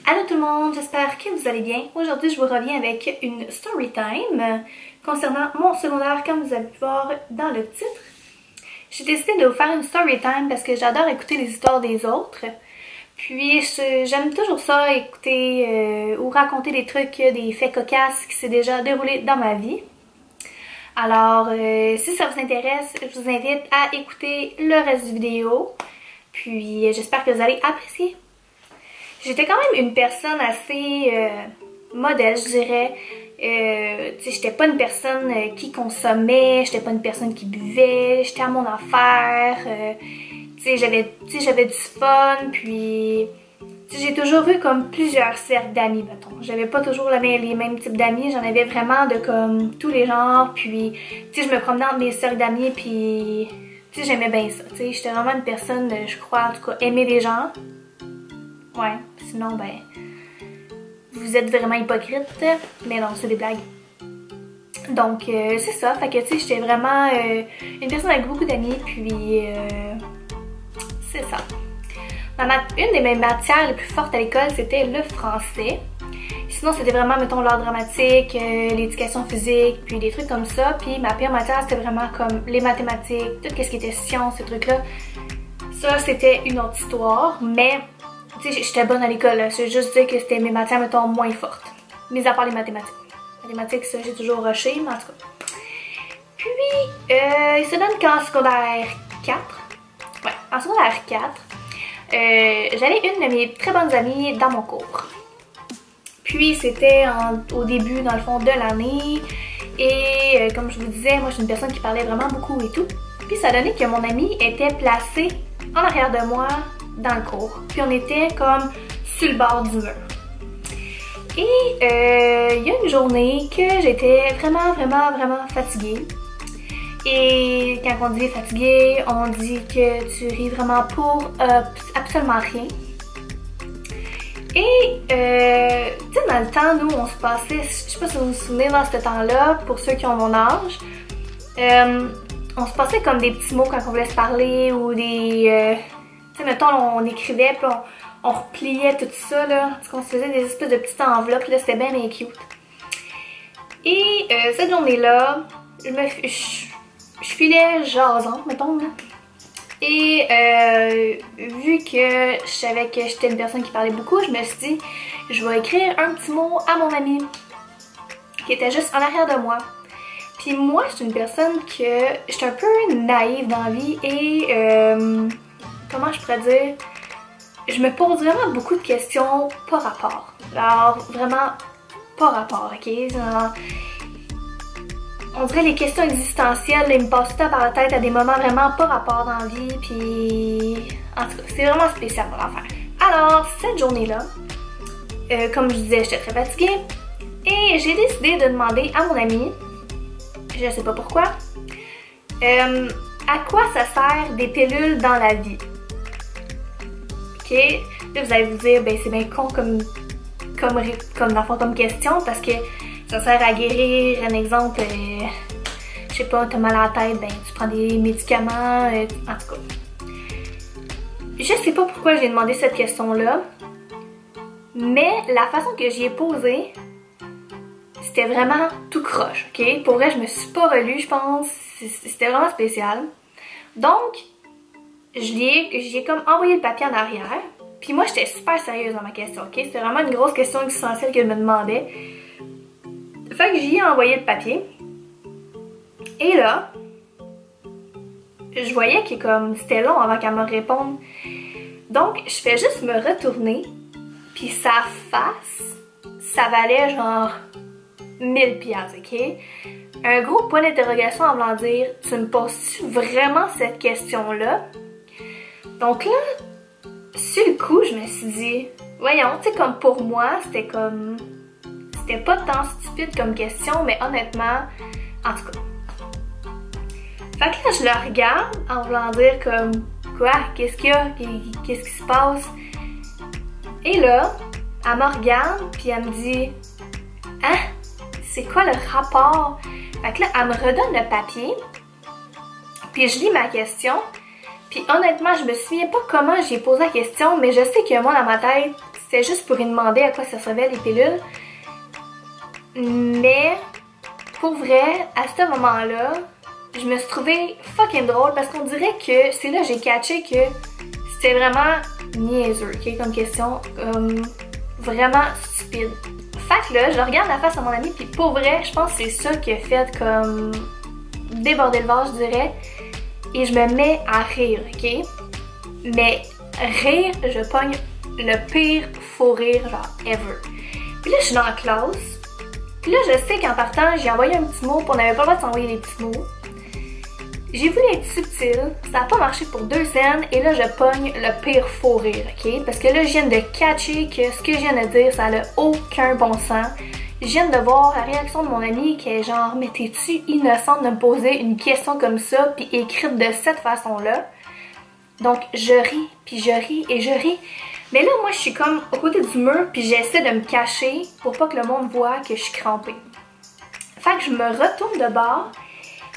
Allô tout le monde, j'espère que vous allez bien. Aujourd'hui, je vous reviens avec une story time concernant mon secondaire, comme vous avez pu voir dans le titre. J'ai décidé de vous faire une story time parce que j'adore écouter les histoires des autres. Puis j'aime toujours ça, écouter ou raconter des trucs, des faits cocasses qui s'est déjà déroulé dans ma vie. Alors, si ça vous intéresse, je vous invite à écouter le reste du vidéo. Puis j'espère que vous allez apprécier. J'étais quand même une personne assez modeste, je dirais. J'étais pas une personne qui consommait, j'étais pas une personne qui buvait, j'étais à mon affaire. J'avais du fun, puis j'ai toujours eu comme plusieurs cercles d'amis, mettons. J'avais pas toujours les mêmes types d'amis, j'en avais vraiment de comme tous les genres, puis je me promenais entre mes cercles d'amis, puis j'aimais bien ça. J'étais vraiment une personne, je crois, en tout cas, aimer les gens. Ouais, sinon, ben, vous êtes vraiment hypocrite, mais non, c'est des blagues. Donc, c'est ça, fait que, j'étais vraiment une personne avec beaucoup d'amis, puis c'est ça. Une de mes matières les plus fortes à l'école, c'était le français. Sinon, c'était vraiment, mettons, l'art dramatique, l'éducation physique, puis des trucs comme ça. Puis ma pire matière, c'était vraiment comme les mathématiques, tout ce qui était sciences, ces trucs-là. Ça, c'était une autre histoire, mais j'étais bonne à l'école, c'est juste dire que c'était mes matières, mettons, moins fortes. Mis à part les mathématiques. Les mathématiques, ça, j'ai toujours rushé, mais en tout cas. Puis, il se donne qu'en secondaire 4, ouais, en secondaire 4, j'avais une de mes très bonnes amies dans mon cours. Puis, c'était au début, dans le fond, de l'année. Et comme je vous disais, moi, je suis une personne qui parlait vraiment beaucoup et tout. Puis, ça donnait que mon amie était placée en arrière de moi, dans le cours. Puis on était comme sur le bord du mur. Et il y a une journée que j'étais vraiment fatiguée. Et quand on dit fatiguée, on dit que tu ris vraiment pour absolument rien. Et tu sais, dans le temps, nous, on se passait, je sais pas si vous vous souvenez dans ce temps-là, pour ceux qui ont mon âge, on se passait comme des petits mots quand on voulait se parler ou des... tu sais, mettons, on écrivait, puis on repliait tout ça, là. Parce qu'on se faisait des espèces de petites enveloppes, là, c'était bien cute. Et cette journée-là, je filais jasante, mettons, là. Et vu que je savais que j'étais une personne qui parlait beaucoup, je me suis dit, je vais écrire un petit mot à mon ami, qui était juste en arrière de moi. Puis moi, je suis une personne que j'étais un peu naïve dans la vie et... comment je pourrais dire, je me pose vraiment beaucoup de questions pas rapport. Alors, vraiment pas rapport, ok? Genre, on dirait les questions existentielles, ils me passent tout le temps par la tête à des moments vraiment pas rapport dans la vie, puis... En tout cas, c'est vraiment spécial mon affaire. Alors, cette journée-là, comme je disais, j'étais très fatiguée, et j'ai décidé de demander à mon ami, je sais pas pourquoi, à quoi ça sert des pilules dans la vie? Ok, là vous allez vous dire, ben c'est bien con comme dans le fond, comme question parce que ça sert à guérir, un exemple, je sais pas, t'as mal à la tête, ben tu prends des médicaments, en tout cas. Je sais pas pourquoi j'ai demandé cette question-là, mais la façon que j'y ai posée, c'était vraiment tout croche, ok? Pour vrai, je me suis pas relue, je pense, c'était vraiment spécial. Donc, j'y ai comme envoyé le papier en arrière. Puis moi, j'étais super sérieuse dans ma question, ok? C'était vraiment une grosse question existentielle qu'elle me demandait. Fait que j'y ai envoyé le papier. Et là, je voyais que comme c'était long avant qu'elle me réponde. Donc, je fais juste me retourner. Puis sa face, ça valait genre 1000 piastres, ok? Un gros point d'interrogation en voulant dire, tu me poses-tu vraiment cette question-là? Donc là, sur le coup, je me suis dit, voyons, tu sais, comme pour moi, c'était comme... C'était pas tant stupide comme question, mais honnêtement, en tout cas. Fait que là, je la regarde en voulant dire comme, quoi, qu'est-ce qu'il y a? Qu'est-ce qui se passe? Et là, elle me regarde, puis elle me dit, hein? C'est quoi le rapport? Fait que là, elle me redonne le papier, puis je lis ma question. Puis honnêtement, je me souviens pas comment j'ai posé la question, mais je sais que moi, dans ma tête, c'était juste pour lui demander à quoi ça servait les pilules. Mais pour vrai, à ce moment-là, je me suis trouvée fucking drôle parce qu'on dirait que c'est là que j'ai catché que c'était vraiment niaiseux, ok, comme question, vraiment stupide. Fait que là, je regarde la face à mon ami, puis pour vrai, je pense que c'est ça qui a fait comme déborder le vase, je dirais. Et je me mets à rire, ok? Mais rire, je pogne le pire faux rire, genre, ever. Puis là, je suis dans la classe. Puis là, je sais qu'en partant, j'ai envoyé un petit mot, puis on n'avait pas le droit de s'envoyer des petits mots. J'ai voulu être subtile, ça n'a pas marché pour 2 scènes, et là, je pogne le pire faux rire, ok? Parce que là, je viens de catcher que ce que je viens de dire, ça n'a aucun bon sens. Je viens de voir la réaction de mon ami qui est genre, mais t'es-tu innocente de me poser une question comme ça, puis écrite de cette façon-là? Donc, je ris, puis je ris, et je ris. Mais là, moi, je suis comme au côté du mur, puis j'essaie de me cacher pour pas que le monde voit que je suis crampée. Fait que je me retourne de bord,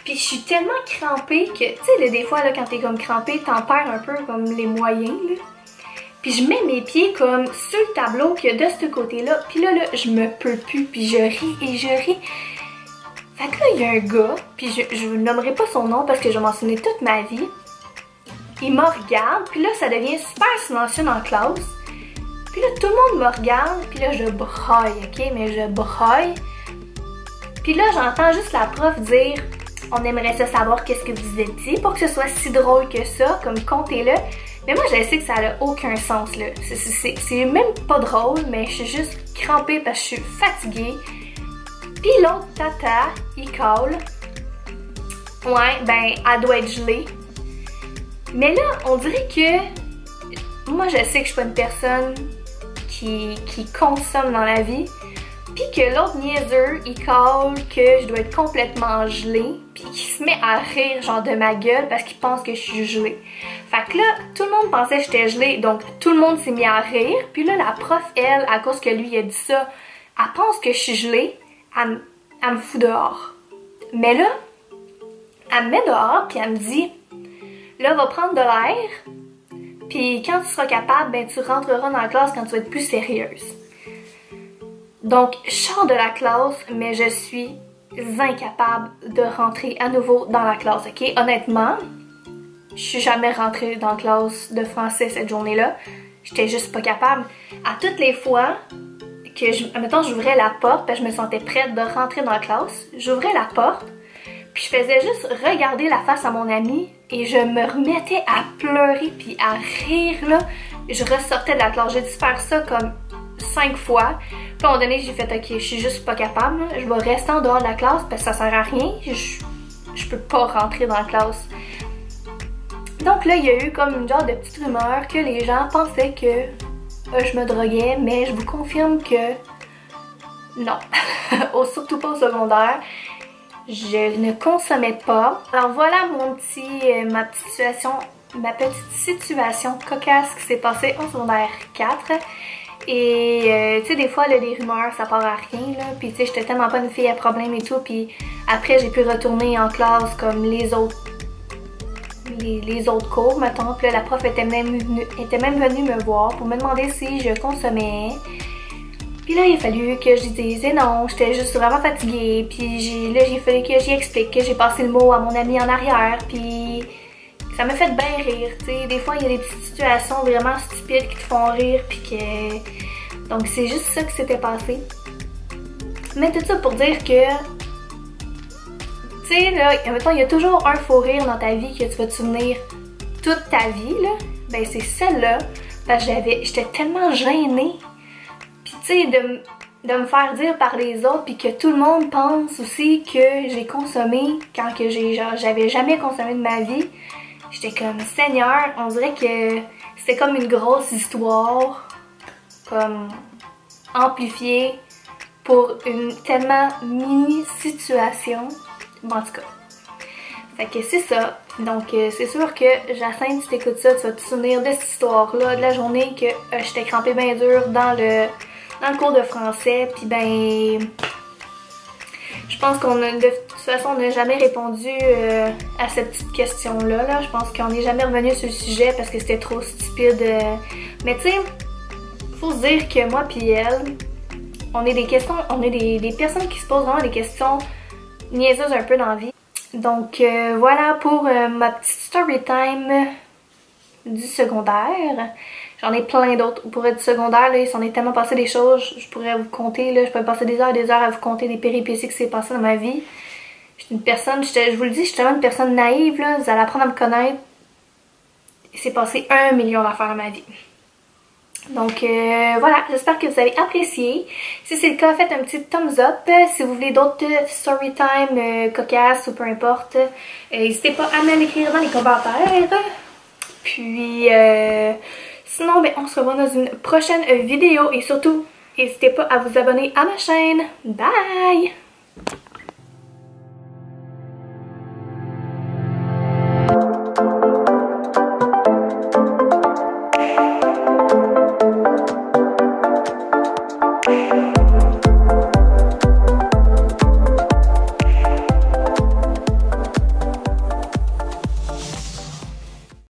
puis je suis tellement crampée que, tu sais, des fois, là, quand t'es comme crampée, t'en perds un peu comme les moyens, là. Puis je mets mes pieds comme sur le tableau qu'il y a de ce côté-là, puis là, je me peux plus, puis je ris et je ris. Fait que là, il y a un gars, puis je ne nommerai pas son nom parce que je m'en souviens toute ma vie. Il me regarde, puis là, ça devient super silencieux dans la classe. Puis là, tout le monde me regarde, puis là, je braille, ok? Mais je braille. Puis là, j'entends juste la prof dire « On aimerait ça savoir qu'est-ce que vous êtes dit pour que ce soit si drôle que ça, comme comptez-le. » Mais moi, je sais que ça n'a aucun sens, là. C'est même pas drôle, mais je suis juste crampée parce que je suis fatiguée. Puis l'autre tata, il call. Ouais, ben, elle doit être gelée. Mais là, on dirait que... Moi, je sais que je suis pas une personne qui consomme dans la vie. Puis que l'autre niaiseux, il call que je dois être complètement gelée. Puis qu'il se met à rire, genre, de ma gueule parce qu'il pense que je suis gelée. Fait que là, tout le monde pensait que j'étais gelée. Donc, tout le monde s'est mis à rire. Puis là, la prof, elle, à cause que lui, il a dit ça, elle pense que je suis gelée. Elle me fout dehors. Mais là, elle me met dehors, puis elle me dit... Là, va prendre de l'air, puis quand tu seras capable, ben tu rentreras dans la classe quand tu vas être plus sérieuse. Donc, je sors de la classe, mais je suis incapable de rentrer à nouveau dans la classe, ok? Honnêtement, je suis jamais rentrée dans la classe de français cette journée-là. J'étais juste pas capable. À toutes les fois que, mettons, j'ouvrais la porte, ben, je me sentais prête de rentrer dans la classe, j'ouvrais la porte, puis je faisais juste regarder la face à mon ami et je me remettais à pleurer puis à rire, là. Je ressortais de la classe. J'ai dû faire ça comme 5 fois. Puis à un moment donné, j'ai fait « Ok, je suis juste pas capable. Là. Je vais rester en dehors de la classe parce que ça sert à rien. Je peux pas rentrer dans la classe. » Donc là, il y a eu comme une genre de petite rumeur que les gens pensaient que je me droguais, mais je vous confirme que non. Surtout pas au secondaire. Je ne consommais pas. Alors voilà ma petite situation cocasse qui s'est passée en secondaire 4. Et tu sais, des fois, là, les rumeurs, ça part à rien, là. Puis tu sais, j'étais tellement pas une fille à problème et tout. Puis après, j'ai pu retourner en classe comme les autres cours, mettons. Puis là, la prof était même venue me voir pour me demander si je consommais. Puis là, il a fallu que je disais non, j'étais juste vraiment fatiguée. Puis là, il a fallu que j'y explique que j'ai passé le mot à mon ami en arrière. Puis ça m'a fait bien rire, tu sais. Des fois, il y a des petites situations vraiment stupides qui te font rire. Puis que... Donc, c'est juste ça qui s'était passé. Mais tout ça pour dire que... Tu sais, là, mettons, il y a toujours un faux rire dans ta vie que tu vas te souvenir toute ta vie, là. Ben, c'est celle-là. Parce que j'étais tellement gênée. Puis tu sais, de me faire dire par les autres, puis que tout le monde pense aussi que j'ai consommé quand que j'avais jamais consommé de ma vie. J'étais comme, Seigneur, on dirait que c'était comme une grosse histoire, comme amplifiée pour une tellement mini situation. Bon, en tout cas. Fait que c'est ça. Donc c'est sûr que Jacinthe, si t'écoutes ça, tu vas te souvenir de cette histoire-là, de la journée que j'étais crampée bien dur dans le cours de français, puis ben je pense qu'on a de toute façon on n'a jamais répondu à cette petite question-là. Je pense qu'on n'est jamais revenu sur le sujet parce que c'était trop stupide. Mais tu sais, Faut se dire que moi puis elle, on est des personnes qui se posent vraiment des questions niaiseuses un peu dans la vie. Donc voilà pour ma petite story time du secondaire. J'en ai plein d'autres pour être du secondaire, là, il s'en est tellement passé des choses, je pourrais vous conter, là, je pourrais passer des heures à vous conter des péripéties qui s'est passé dans ma vie. Je suis une personne, je vous le dis, je suis tellement une personne naïve, là, vous allez apprendre à me connaître. Il s'est passé 1 million d'affaires dans ma vie. Donc voilà, j'espère que vous avez apprécié. Si c'est le cas, faites un petit thumbs up. Si vous voulez d'autres story time cocasses ou peu importe, n'hésitez pas à me l'écrire dans les commentaires. Puis sinon, ben, on se revoit dans une prochaine vidéo et surtout, n'hésitez pas à vous abonner à ma chaîne. Bye!